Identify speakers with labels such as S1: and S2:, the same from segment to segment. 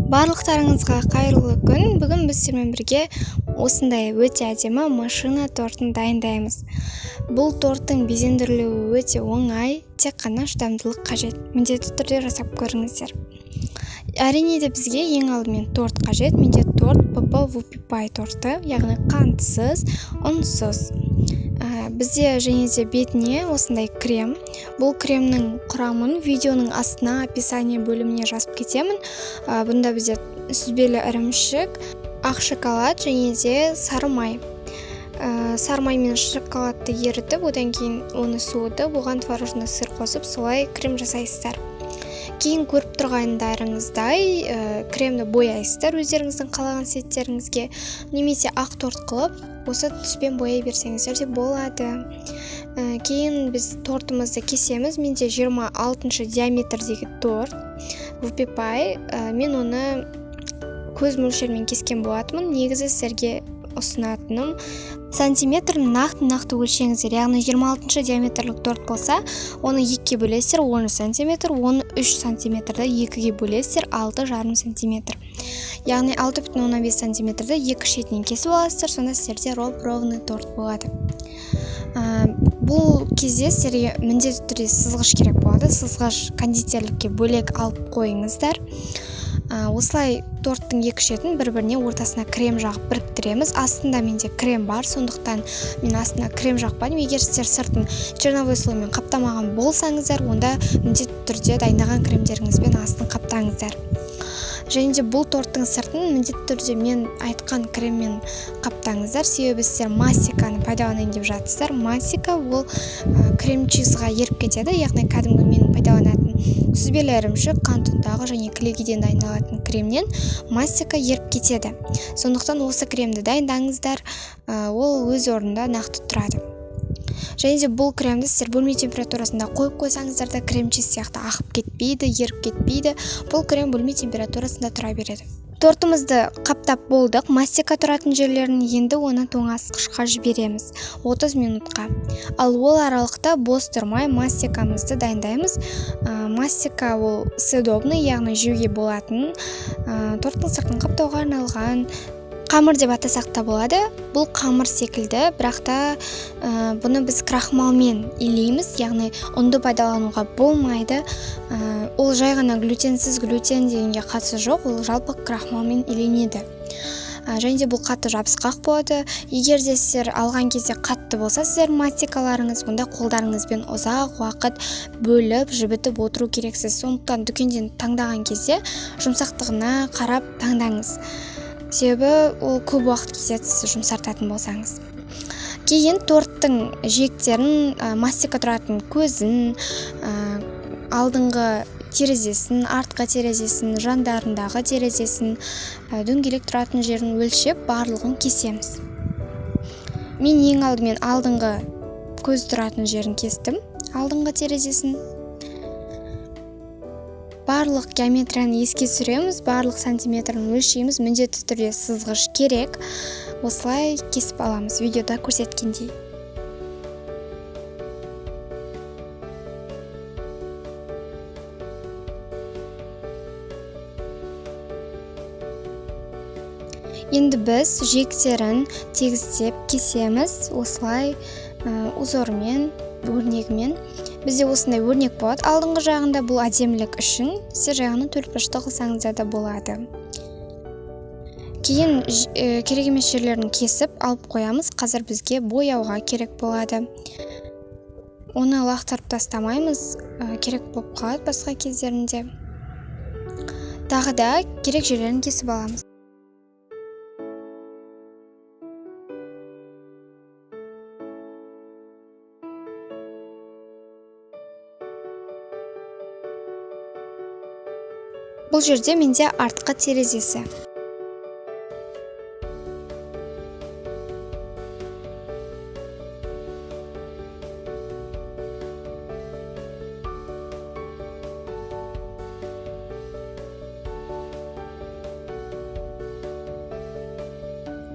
S1: Барлықтарыңызға қайырлы күн. Бүгін біз сіздермен бірге осындай өте әдемі машина тортын дайындаймыз. Бұл торттың безендірілуі өте оңай, тек қана шыдамдылық қажет. Міндетті түрде жасап көріңіздер. Әрине де бізге ең алдымен торт қажет. Менде торт Whoopie торты, яғни қантсыз, ұнсыз. Бізде және де бетіне осындай крем. Бұл кремнің құрамын видеоның астына описание бөліміне жазып кетемін. Бұнда бізде сүзбелі ірімшік, ақ шоколад және де сары май. Сары май мен шоколадты ерітіп, одан кейін оны суытып, оған творожный сыр қосып, солай крем жасайсыздар. Кейін көріп тұрғандарыңыздай кремді бояйсыздар өздеріңіздің қалаған сеттеріңізге, немесе ақ торт қылып, осы түспен бояй берсеңіздер де болады. Кейін біз тортымызды кесеміз. Менде 26 диаметрдегі торт Whoopie. Мен оны көз мөлшермен кескен болатынмын. Негізі сіздерге ұсынатыным сантиметр нақты өлшеңіздер. Яғни 26 диаметрлік торт болса, оны 2-ге бөлесіздер, 10 сантиметр, оны 3 сантиметрді 2-ге бөлесіздер, 6,5 сантиметр. Яғни 6,15 сантиметрді 2 шетінен кесіп аласыздар, сонда сіздерде ровный торт болады. Бұл кезде сіздерге міндетті түрде сызғыш керек болады. Сызғыш кондитерлікке бөлек алып қойыңыздар. Осылай торттың екі шетін бір-біріне ортасына крем жағып біріктіреміз. Астында менде крем бар, сондықтан мен астына крем жақпадым. Егер сіздер сыртын черновой слоймен қаптамаған болсаңыздар, онда міндетті түрде дайындаған кремдеріңізбен астын қаптаңыздар. Және де бұл торттың сыртын міндетті түрде мен айтқан креммен қаптаңыздар. Себебі сіздер мастиканы пайдаланайын деп жатсыздар. Мастика ол крем-чизға еріп кетеді, яғни кәдімгі мен пайдаланатын сүзбелі ірімшік, қант ұнтағы және кілегейден дайындалатын кремнен мастика еріп кетеді. Сондықтан осы кремді дайындаңыздар, ол өз орнында нақты тұрады. Және де бұл кремді сіздер бөлме температурасында қойып қойсаңыздар да крем-чиз сияқты ақып кетпейді, еріп кетпейді. Бұл крем бөлме температурасында тұра береді. Тортымызды қаптап болдық. Мастика тұратын жерлерін енді оны тоңазытқышқа жібереміз 30 минутқа. Ал ол аралықта бос тұрмай мастикамызды дайындаймыз. Мастика ол съедобный, яғни жеуге болатын, торттың сыртын қаптауға арналған қамыр деп атасақ та болады. Бұл қамыр секілді, бірақ та бұны біз крахмалмен илейміз, яғни ұнды пайдалануға болмайды. Ол жай ғана глютен дегенге қатысы жоқ, ол жалпы крахмалмен иленеді. Және де бұл қатты жабысқақ болады. Егер де сіздер алған кезде қатты болса, сіздер мастикаларыңыз, онда қолдарыңызбен ұзақ уақыт бөліп, жібітіп отыру керексіз. Сондықтан дүкенден таңдаған кезде жұмсақтығына қарап таңдаңыз. Себебі ол көп уақыт кетеді сіз жұмсартатын болсаңыз. Кейін торттың жиектерін, мастика тұратын көзін, алдыңғы терезесін, артқы терезесін, жандарындағы терезесін, дөңгелек тұратын жерін өлшеп, барлығын кесеміз. Мен ең алдымен алдыңғы көз тұратын жерін кестім, алдыңғы терезесін. Барлық геометрияны еске түсіреміз, барлық сантиметрін өлшейміз, міндетті түрде сызғыш керек. Осылай кесіп аламыз, видеода көрсеткендей. Енді біз жиектерін тегістеп кесеміз, осылай узормен, өрнегімен. Бізде осындай өрнек болады. Алдыңғы жағында бұл әдемілік үшін, сіз жағына төртбұрышты қылсаңыздар да болады. Кейін керек емес жерлерін кесіп алып қоямыз. Қазір бізге бояуға керек болады. Оны лақтырып тастамаймыз, керек болып қалады басқа кездерінде. Тағы да керек жерлерін кесіп аламыз. Бұл жерде менде артқы терезесі.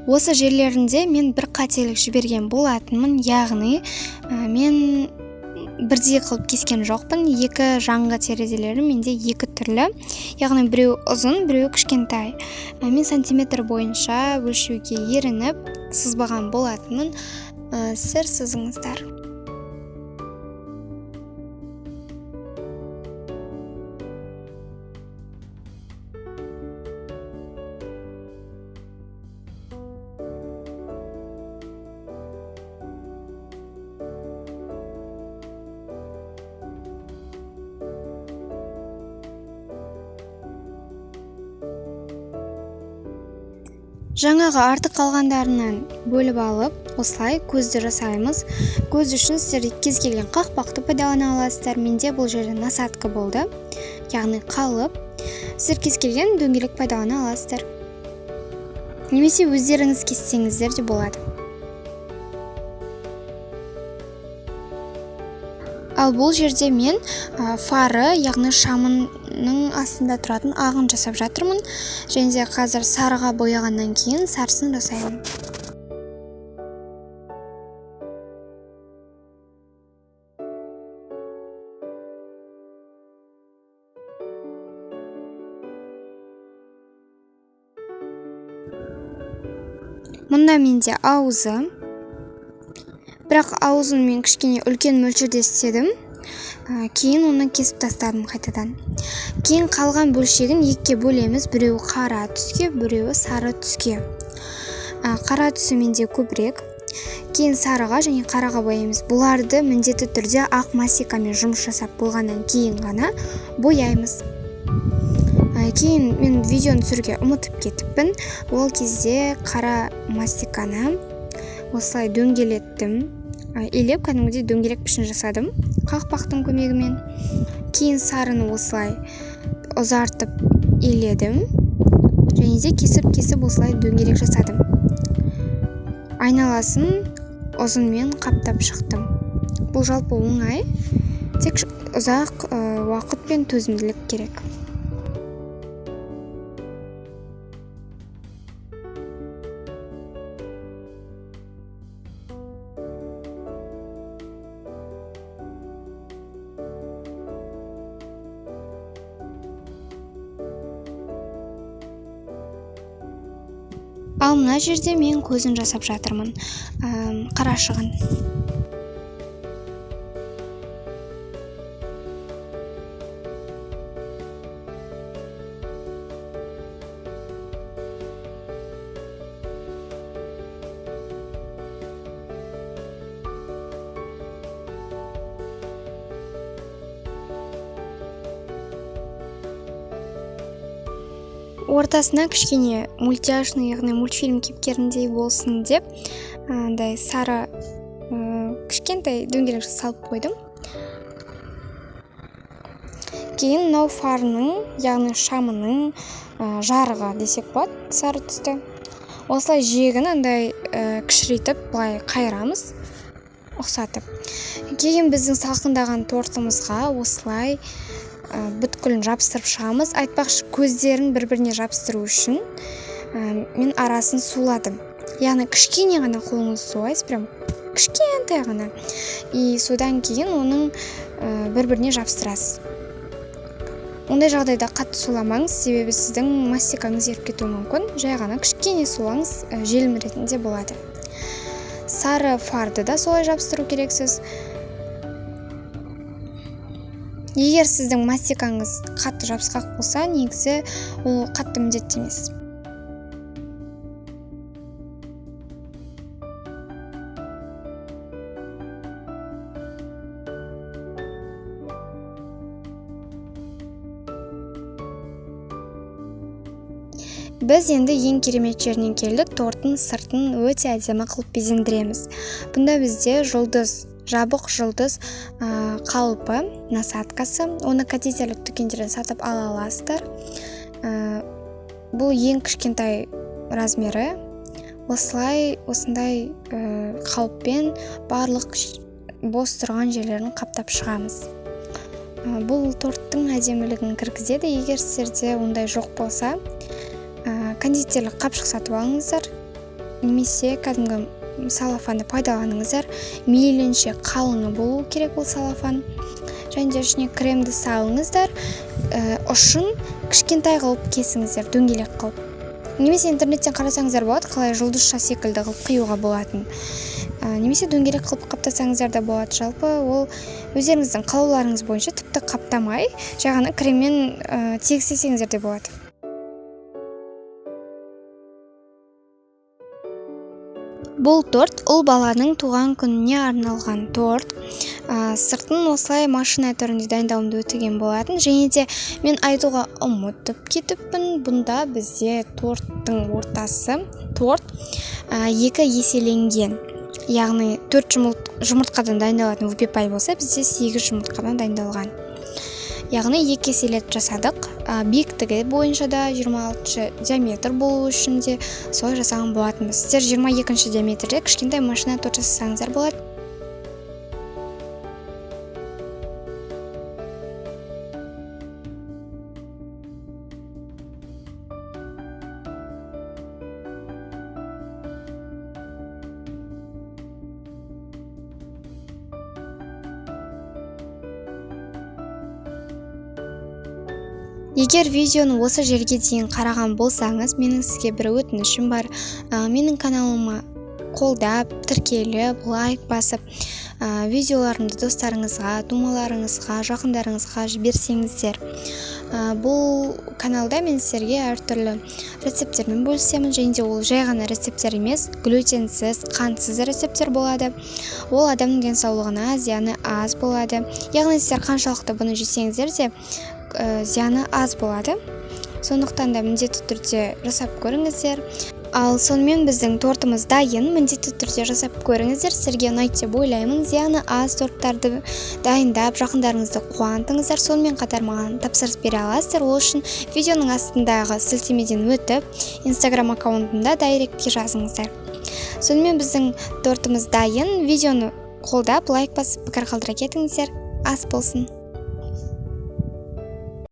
S1: Осы жерлерінде мен бір қателік жіберген болатынмын, яғни мен бірдей қылып кескен жоқпын. Екі жаңғы терезелері менде екі түрлі. Яғни біреу ұзын, біреу кішкентай. Мен сантиметр бойынша өлшеуге ерініп сызбаған болатынмын. Сіздер сызыңыздар. Жаңағы артық қалғандарынан бөліп алып, осылай көзді жасаймыз. Көз үшін сіздер кез келген қақпақты пайдалана аласыздар. Менде бұл жерде насадка болды, яғни қалып. Сіздер кез келген дөңгелек пайдалана аласыздар. Немесе өздеріңіз кессеңіздер де болады. Ал бұл жерде мен фары, яғни шамының астында тұратын ағын жасап жатырмын. Және де қазір сарыға бояғаннан кейін сарысын жасаймын. Мұнда менде аузы. Бірақ аузын мен кішкене үлкен мөлшерде істедім. Кейін оны кесіп тастадым қайтадан. Кейін қалған бөлшегін екіге бөлеміз. Біреуі қара түске, біреуі сары түске. Қара түсі менде көбірек. Кейін сарыға және қараға бояймыз. Бұларды міндетті түрде ақ мастикамен жұмыс жасап болғаннан кейін ғана бояймыз. Кейін мен видеоны түсіруге ұмытып кетіппін. Ол кезде қара мастиканы осылай дөңгелеттім. Илеп кәдімгідей дөңгелек пішін жасадым қақпақтың көмегімен. Кейін сарыны осылай ұзартып иледім. Және де кесіп осылай дөңгелек жасадым. Айналасын ұзынмен қаптап шықтым. Бұл жалпы оңай, тек ұзақ уақыт пен төзімділік керек. Ал мына жерде мен көзін жасап жатырмын. Қарашығын. Ортасына кішкене мультяшный, яғни мультфильм кейіпкеріндей болсын деп, сары кішкентай дөңгелек салып қойдым. Кейін мынау фарының, яғни шамының жарығы десек болады, сары түсті. Осылай жиегін кішірейтіп, былай қайырамыз, ұқсатып. Кейін біздің салқындаған тортымызға осылай бүткілін жабыстырып шығамыз. Айтпақшы, көздерін бір-біріне жабыстыру үшін мен арасын суладым. Яғни кішкене ғана қолыңыз суайсыз, прям кішкентай ғана. И содан кейін оның бір-біріне жабыстырасыз. Ондай жағдайда қатты суламаңыз, себебі сіздің мастикаңыз еріп кетуі мүмкін. Жай ғана кішкене сулаңыз, желім ретінде болады. Сары фарды да солай жабыстыру керексіз. Егер сіздің мастикаңыз қатты жабысқақ болса, негізі ол қатты міндетті емес. Біз енді ең керемет жерінен келдік. Торттың сыртын өте әдемі қылып безендіреміз. Бұнда бізде жабық жұлдыз қалпы насадкасы. Оны кондитерлік дүкендерден сатып ала аласыздар. Бұл ең кішкентай размері. Осындай қалыппен барлық бос тұрған жерлерін қаптап шығамыз. Бұл торттың әдемілігін кіргізеді. Егер сіздерде ондай жоқ болса, кондитерлік қапшық сатып алыңыздар. Немесе кәдімгі салафанды пайдаланыңыздар. Мейлінше қалыңы болу керек бұл салафан. Және де ішіне кремді салыңыздар. Ұшын кішкентай қылып кесіңіздер, дөңгелек қылып. Немесе интернеттен қарасаңыздар болады, қалай жұлдызша секілді қылып қиюға болатын. Немесе дөңгелек қылып қаптасаңыздар да болады. Жалпы ол өздеріңіздің қалауларыңыз бойынша тіпті қаптамай, жай ғана креммен тегістесеңіздер де болады. Бұл торт ұл баланың туған күніне арналған торт. Сыртын осылай машина түрінде дайындауымды өтіген болатын. Және де мен айтуға ұмытып кетіппін. Бұнда бізде торттың ортасы, торт 2 еселенген. Яғни 4 жұмыртқадан дайындалатын вупи-пай болса, бізде 8 жұмыртқадан дайындалған. Яғни 2 еселет жасадық. Биіктігі бойынша да 26 диаметр болу үшін де солай жасаған болатынбыз. Сіздер 22 диаметрде кішкентай машина торт жасасаңыздар болады. Егер видеоны осы жерге дейін қараған болсаңыз, менің сізге бір өтінішім бар. Менің каналыма қолдап, тіркеліп, лайк басып, видеоларымды достарыңызға, думаларыңызға, жақындарыңызға жіберсеңіздер. Бұл каналда мен сіздерге әртүрлі рецептермен бөлісемін, және де ол жай ғана рецептер емес, глютенсіз, қантсыз рецептер болады. Ол адамның денсаулығына зияны аз болады. Яғни сіздер қаншалықты бұны жесеңіздер де зияны аз болады. Сондықтан да міндетті түрде жасап көріңіздер. Ал сонымен біздің тортымыз дайын, міндетті түрде жасап көріңіздер. Сіздерге ұнайды деп ойлаймын. Зияны аз торттарды дайындап, жақындарыңызды қуантыңыздар. Сонымен қатар маған тапсырыс бере аласыздар. Ол үшін видеоның астындағы сілтемеден өтіп, Instagram аккаунтымда дайректке жазыңыздар. Сонымен біздің тортымыз дайын. Видеоны қолдап, лайк басып, пікір қалдыра кетіңіздер. Ас болсын.